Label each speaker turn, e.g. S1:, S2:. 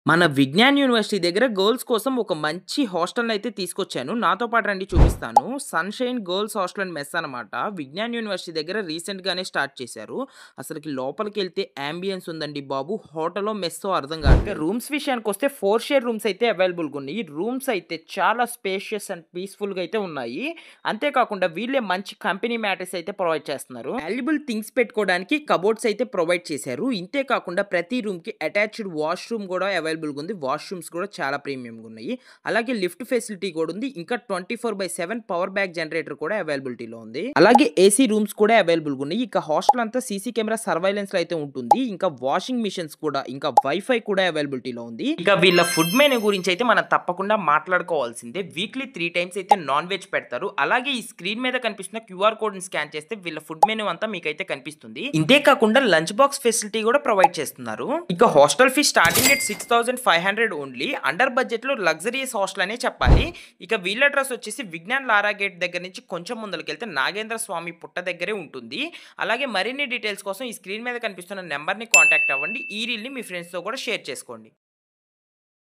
S1: మన విజ్ఞాన్ యూనివర్సిటీ దగ్గర గర్ల్స్ కోసం ఒక మంచి హాస్టల్‌నయితే తీసుకొచ్చాను. నాతో పాటు రండి చూపిస్తాను. Sunshine girls hostel and mess అనమాట. విజ్ఞాన్ యూనివర్సిటీ దగ్గర రీసెంట్‌గానే స్టార్ట్ చేశారు. అసలకి లోపలికెళ్తే యాంబియన్స్ ఉందండి బాబు. హోటలో, మెస్సో అర్థం కావట్లేదు. రూమ్స్ విషయానికొస్తే 4 షేర్ రూమ్స్ అయితే అవైలబుల్‌గా ఉన్నాయి. రూమ్స్ అయితే చాలా స్పేషియస్ అండ్ పీస్‌ఫుల్‌గా అయితే ఉన్నాయి. అంతే కాకుండా వీళ్ళే మంచి కంపెనీ మ్యాట్రెస్ అయితే ప్రొవైడ్ చేస్తున్నారు. వాల్యుబుల్ థింగ్స్ పెట్టుకోవడానికి కబోర్డ్స్ అయితే ప్రొవైడ్ చేశారు. ఇంతే కాకుండా ప్రతి రూమ్‌కి అటాచ్డ్ వాష్‌రూమ్ కూడా అవైలబుల్‌గా ఉంది. వాష్‌రూమ్స్ కూడా చాలా ప్రీమియంగా ఉన్నాయి. అలాగే లిఫ్ట్ ఫెసిలిటీ కూడా ఉంది. ఇంకా 24/7 పవర్ బ్యాక్ జనరేటర్ కూడా అవైలబిలిటీలో ఉంది. అలాగే ఏసీ రూమ్స్ కూడా అవైలబుల్‌గా ఉన్నాయి. ఇక హాస్టల్ అంతా సీసీ కెమెరా సర్వైలెన్స్‌లో అయితే ఉంటుంది. ఇంకా వాషింగ్ మిషన్స్ కూడా, ఇంకా వైఫై కూడా అవైలబిలిటీలో ఉంది. ఇక వీళ్ళ ఫుడ్ మెనూ గురించి అయితే మనం తప్పకుండా మాట్లాడుకోవాల్సిందే. వీక్లీ 3 టైమ్స్ అయితే నాన్ వెజ్ పెడతారు. అలాగే ఈ స్క్రీన్ మీద కనిపిస్తున్న క్యూఆర్ కోడ్‌ని స్కాన్ చేస్తే వీళ్ళ ఫుడ్ మెనూ అంతా మీకైతే కనిపిస్తుంది. ఇంతే కాకుండా లంచ్ బాక్స్ ఫెసిలిటీ కూడా ప్రొవైడ్ చేస్తున్నారు. ఇక hostel fee starting at 6,500 only. Under budget లో లగ్జరియస్ హాస్టల్ అనే చెప్పాలి. ఇక వీళ్ళ అడ్రస్ వచ్చేసి విజ్ఞాన్ లారా గేట్ దగ్గర నుంచి కొంచెం ముందరకెళ్తే నాగేంద్ర స్వామి పుట్ట దగ్గరే ఉంటుంది. అలాగే మరిన్ని డీటెయిల్స్ కోసం ఈ స్క్రీన్ మీద కనిపిస్తున్న నెంబర్ని కాంటాక్ట్ అవ్వండి. ఈ రీల్ని మీ ఫ్రెండ్స్తో కూడా షేర్ చేసుకోండి.